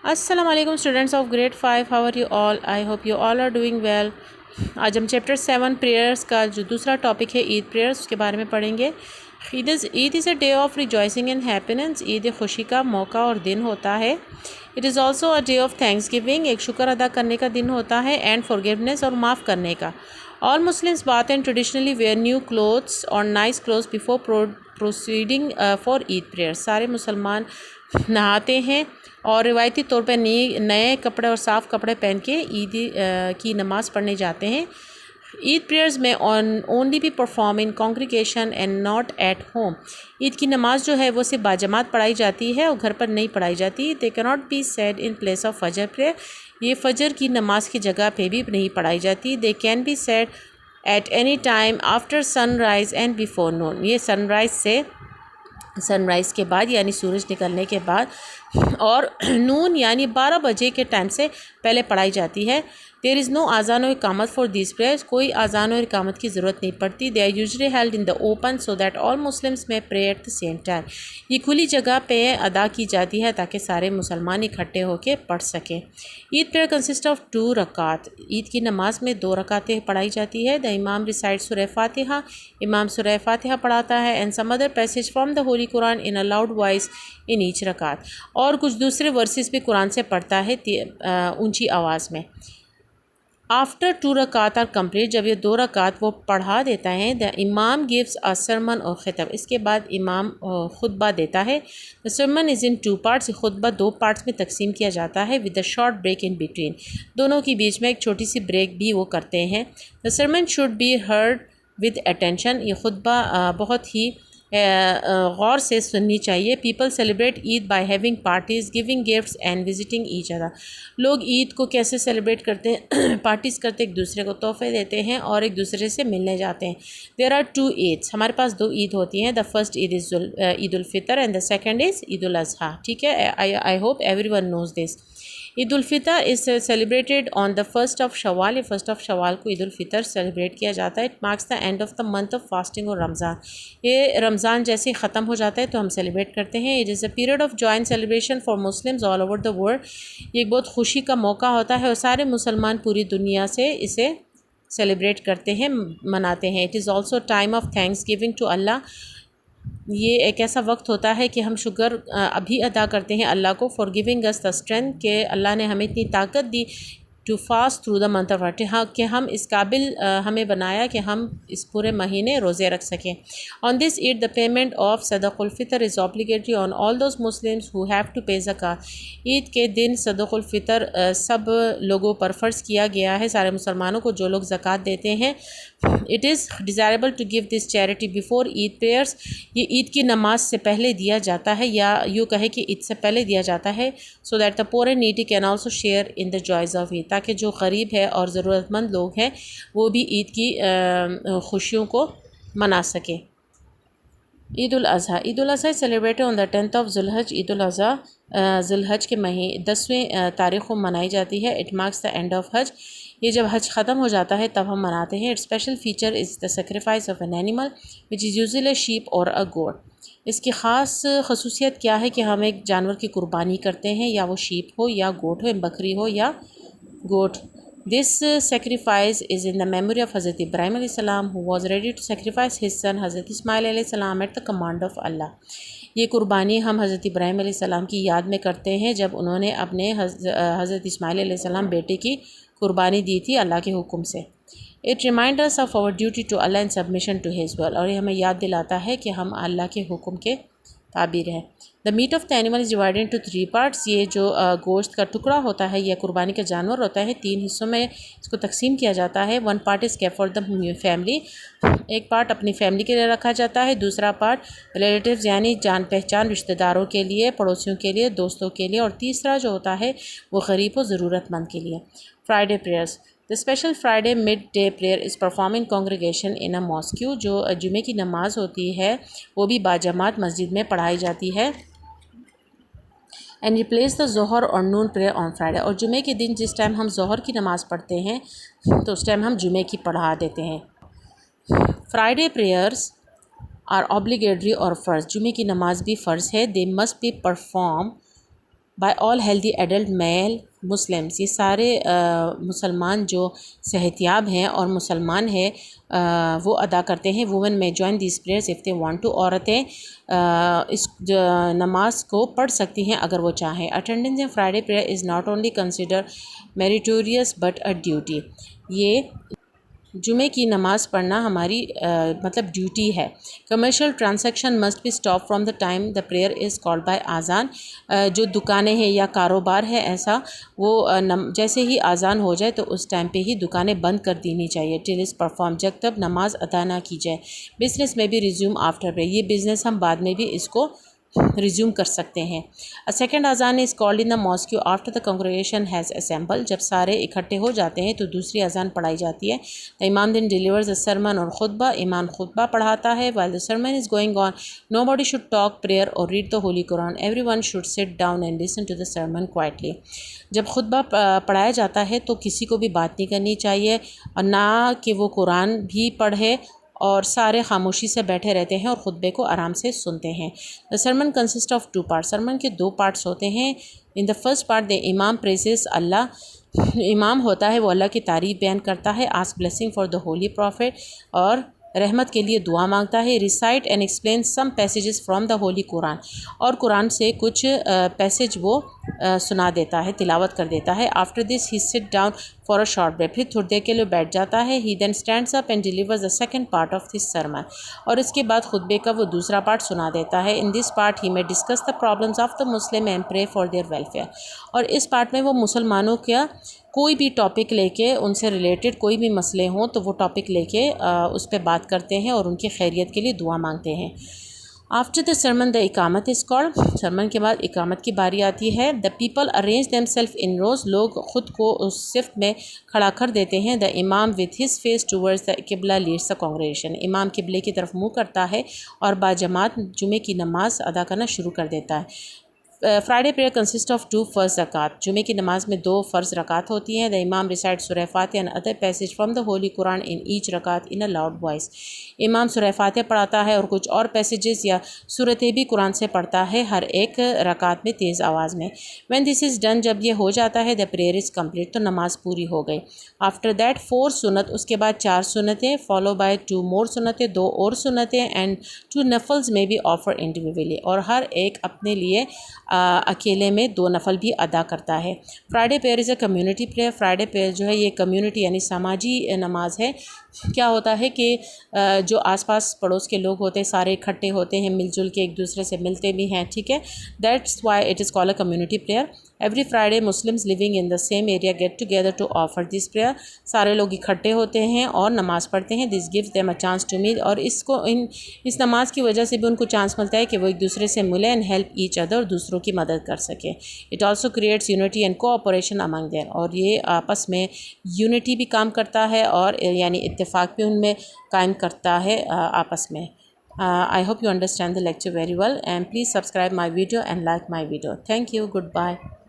السلام علیکم students of grade 5. How are you all? I hope you all are doing well. آج ہم chapter 7 prayers کا جو دوسرا ٹاپک ہے عید پریئرس اس کے بارے میں پڑھیں گے. Eid is a day of rejoicing and happiness. Eid خوشی کا موقع اور دن ہوتا ہے. It is also a day of thanksgiving. ایک شکر ادا کرنے کا دن ہوتا ہے. اینڈ فارگیونیس اور معاف کرنے کا. All Muslims bath and traditionally wear new clothes اور nice clothes before proceeding for Eid prayer. سارے مسلمان نہاتے ہیں اور روایتی طور پہ نئے کپڑے اور صاف کپڑے پہن کے عید کی نماز پڑھنے جاتے ہیں. عید پریئرز میں only be perform in congregation and not at home. Eid کی نماز جو ہے وہ صرف باجماعت پڑھائی جاتی ہے اور گھر پر نہیں پڑھائی جاتی. They can not be said in place of Fajr prayer. یہ فجر کی نماز کی جگہ پہ بھی نہیں پڑھائی جاتی. They can be said at any time after sunrise and before noon. یہ سن رائز کے بعد یعنی سورج نکلنے کے بعد اور نون یعنی 12 بجے کے ٹائم سے پہلے پڑھائی جاتی ہے. دیر از نو اذان و اقامت فار دیز پریئرس. کوئی اذان و اقامت کی ضرورت نہیں پڑتی. They are usually held in the open so that all Muslims may pray at the same time. یہ کھلی جگہ پہ ادا کی جاتی ہے تاکہ سارے مسلمان اکٹھے ہو کے پڑھ سکیں. عید پریئر کنسسٹ آف 2 رکعات. عید کی نماز میں 2 رکعتیں پڑھائی جاتی ہے. دا امام ریسائٹ سورہ فاتحہ. امام سورہ فاتحہ پڑھاتا ہے. And some other passage from the holy Quran in a loud voice in each rakat. اور کچھ دوسرے ورسز بھی قرآن سے پڑھتا ہے اونچی آواز میں. آفٹر 2 رکعات آر کمپلیٹ. جب یہ 2 رکعات وہ پڑھا دیتا ہے. دا امام گیوز اے سرمن اور خطب. اس کے بعد امام خطبہ دیتا ہے. دا سرمن از ان 2 پارٹس. خطبہ 2 پارٹس میں تقسیم کیا جاتا ہے with a short break in between. دونوں کے بیچ میں ایک چھوٹی سی بریک بھی وہ کرتے ہیں. The sermon should be heard with attention. یہ خطبہ بہت ہی غور سے سننی چاہیے. People celebrate Eid by having parties giving gifts and visiting each other. لوگ عید کو کیسے سیلیبریٹ کرتے ہیں؟ پارٹیز کرتے ایک دوسرے کو تحفے دیتے ہیں اور ایک دوسرے سے ملنے جاتے ہیں. There are 2 Eids. ہمارے پاس 2 عید ہوتی ہیں. The first Eid is Eid al-Fitr and the second is Eid al-Adha. ٹھیک ہے. I hope everyone knows this. Eid al-Fitr is celebrated on the 1st of Shawwal. یہ 1st آف شوال کو عید الفطر سیلیبریٹ کیا جاتا ہے. It marks the end of the month of fasting اور رمضان. یہ رمضان جیسے ہی ختم ہو جاتا ہے تو ہم سیلیبریٹ کرتے ہیں. It is a period of joint celebration for Muslims all over the world. یہ ایک بہت خوشی کا موقع ہوتا ہے اور سارے مسلمان پوری دنیا سے اسے سیلیبریٹ کرتے ہیں، مناتے ہیں. It is also time of thanksgiving to Allah. یہ ایک ایسا وقت ہوتا ہے کہ ہم شکر ابھی ادا کرتے ہیں اللہ کو for giving us the strength کہ اللہ نے ہمیں اتنی طاقت دی to fast through the month of کہ ہم اس قابل ہمیں بنایا کہ ہم اس پورے مہینے روزے رکھ سکیں. آن دس عید دا پیمنٹ آف صدق الفطر از obligatory on all those Muslims who have to pay زکوٰۃ. عید کے دن صدق الفطر سب لوگوں پر فرض کیا گیا ہے، سارے مسلمانوں کو جو لوگ زکوٰۃ دیتے ہیں. It is desirable to give this charity before Eid prayers. یہ عید کی نماز سے پہلے دیا جاتا ہے یا یوں کہے کہ عید سے پہلے دیا جاتا ہے سو that the poor and needy can also share in the joys of Eid. تاکہ جو غریب ہے اور ضرورت مند لوگ ہیں وہ بھی عید کی خوشیوں کو منا سکیں. Eid al-Adha. Eid al-Adha celebrated on the 10th of ذی الحج. عید الاضحیٰ ذی الحج کے 10ویں تاریخ کو منائی جاتی ہے. It marks the end of Hajj. یہ جب حج ختم ہو جاتا ہے تب ہم مناتے ہیں. It special feature is the sacrifice of an animal which is usually a shape اور اے گوٹ. اس کی خاص خصوصیت کیا ہے کہ ہم ایک جانور کی قربانی کرتے ہیں، یا وہ شیپ ہو یا گوٹ ہو، بکری ہو یا گوٹ. This sacrifice is in the memory of حضرت ابراہیم علیہ السلام who was ready to sacrifice his son حضرت اسماعیل علیہ السلام at the command of Allah. یہ قربانی ہم حضرت ابراہیم علیہ السلام کی یاد میں کرتے ہیں جب انہوں نے اپنے حضرت اسماعیل علیہ السلام بیٹے کی قربانی دی تھی اللہ کے حکم سے. It reminds us of our duty to Allah and submission to His will. اور یہ ہمیں یاد دلاتا ہے کہ ہم اللہ کے حکم کے تعبیر ہیں. The meat of the animal is divided into 3 parts. یہ جو گوشت کا ٹکڑا ہوتا ہے یا قربانی کا جانور ہوتا ہے 3 حصوں میں اس کو تقسیم کیا جاتا ہے. 1 part is keep for the family. ایک پارٹ اپنی فیملی کے لیے رکھا جاتا ہے. دوسرا پارٹ ریلیٹیوز یعنی جان پہچان رشتہ داروں کے لیے، پڑوسیوں کے لیے، دوستوں کے لیے. اور تیسرا جو ہوتا ہے وہ غریب و ضرورت مند کے لیے. Friday prayers. The special Friday mid-day prayer is performed in congregation in a mosque. جو جمعے کی نماز ہوتی ہے وہ بھی باجماعت مسجد میں پڑھائی جاتی ہے. And replace the ظہر اور نون prayer on Friday. اور جمعے کے دن جس ٹائم ہم ظہر کی نماز پڑھتے ہیں تو اس ٹائم ہم جمعے کی پڑھا دیتے ہیں. Friday prayers are obligatory اور فرض. جمعے کی نماز بھی فرض ہے. They must be performed by all healthy adult male Muslims, یہ سارے مسلمان جو صحت یاب ہیں اور مسلمان ہیں وہ ادا کرتے ہیں. Women may join these prayers if they want to, عورتیں اس نماز کو پڑھ سکتی ہیں اگر وہ چاہیں. Attendance in Friday prayer is not only consider meritorious but a duty. یہ جمعے کی نماز پڑھنا ہماری مطلب ڈیوٹی ہے. Commercial transaction must be stop from the time the prayer is called by azan. جو دکانیں ہیں یا کاروبار ہے ایسا، وہ جیسے ہی اذان ہو جائے تو اس ٹائم پہ ہی دکانیں بند کر دینی چاہیے. ٹل از پرفارم، جب تک نماز ادا نہ کی جائے. بزنس میں بھی ریزیوم آفٹر پریئر، یہ بزنس ہم بعد میں بھی اس کو ریزیوم کر سکتے ہیں. Second azan is called in the mosque after the congregation has assemble. جب سارے اکٹھے ہو جاتے ہیں تو دوسری اذان پڑھائی جاتی ہے. دا امام دین ڈیلیورز اے سرمن اور خطبہ، امام خطبہ پڑھاتا ہے. while the sermon is going on nobody should talk prayer or read the holy Quran. everyone should sit down and listen to the sermon quietly. جب خطبہ پڑھایا جاتا ہے تو کسی کو بھی بات نہیں کرنی چاہیے اور نہ کہ وہ قرآن بھی پڑھے، اور سارے خاموشی سے بیٹھے رہتے ہیں اور خطبے کو آرام سے سنتے ہیں. The sermon consist of 2 parts. Sermon کے 2 parts ہوتے ہیں. ان دا فرسٹ پارٹ دا امام پریزز اللہ. امام ہوتا ہے وہ اللہ کی تعریف بیان کرتا ہے. Ask blessing for the holy prophet, اور رحمت کے لیے دعا مانگتا ہے. Recite and explain some passages from the holy Quran, اور قرآن سے کچھ پیسیج وہ سنا دیتا ہے، تلاوت کر دیتا ہے. After this he sit down for a short break, پھر تھوڑی دیر کے لیے بیٹھ جاتا ہے. He then stands up and delivers the second part of this sermon, اور اس کے بعد خطبے کا وہ دوسرا پارٹ سنا دیتا ہے. ان دس part he may discuss the problems of the Muslim and pray for their welfare. اور اس پارٹ میں وہ مسلمانوں کا کوئی بھی ٹاپک لے کے، ان سے ریلیٹڈ کوئی بھی مسئلے ہوں تو وہ ٹاپک لے کے اس پہ بات کرتے ہیں اور ان کی خیریت کے لیے دعا مانگتے ہیں. آفٹر دا سرمن دا اقامت از کالڈ. سرمن کے بعد اقامت کی باری آتی ہے. The people arrange them self in rows, لوگ خود کو اس صف میں کھڑا کر دیتے ہیں. The imam with his face towards the qibla leads the congregation. امام قبلے کی طرف منہ کرتا ہے اور باجماعت جمعے کی نماز ادا کرنا شروع کر دیتا ہے. فرائیڈے پریئر کنسسٹ آف 2 فرض رکعت. جمعے کی نماز میں 2 فرض رکعت ہوتی ہیں. دا امام recite Surah Fatiha and other passage from the holy Quran in each rakat in a loud voice. امام سورہ فاتحہ پڑھاتا ہے اور کچھ اور پیسیجز یا صورتیں بھی قرآن سے پڑھتا ہے ہر ایک رکعت میں تیز آواز میں. وین دس از ڈن، جب یہ ہو جاتا ہے، دا پریئر از کمپلیٹ، تو نماز پوری ہو گئی. آفٹر دیٹ 4 سنت، اس کے بعد 4 سنتیں، فالو بائی 2 مور سنتیں، 2 اور سنتیں، اینڈ 2 نفلز میں بھی آفر انڈیویجولی، اور ہر ایک اپنے لیے اکیلے میں 2 نفل بھی ادا کرتا ہے. فرائیڈے پریئر از اے کمیونٹی پریئر. فرائیڈے پریئر جو ہے یہ کمیونٹی یعنی سماجی نماز ہے. کیا ہوتا ہے کہ جو آس پاس پڑوس کے لوگ ہوتے ہیں سارے اکٹھے ہوتے ہیں، مل جل کے ایک دوسرے سے ملتے بھی ہیں، ٹھیک ہے. That's why it is called a community prayer. Every Friday Muslims living in the same area get together to offer this prayer. سارے لوگ اکٹھے ہوتے ہیں اور نماز پڑھتے ہیں. This gives them a chance to meet, اور اس نماز کی وجہ سے بھی ان کو چانس ملتا ہے کہ وہ ایک دوسرے سے ملیں اینڈ ہیلپ ایچ ادر، اور دوسروں کی مدد کر سکیں. It also creates unity and cooperation among them, اور یہ آپس میں یونٹی بھی کام کرتا ہے اور یعنی اتفاق بھی ان میں قائم کرتا ہے آپس میں. I hope you understand the lecture very well, and please subscribe my video and like my video. Thank you. Goodbye.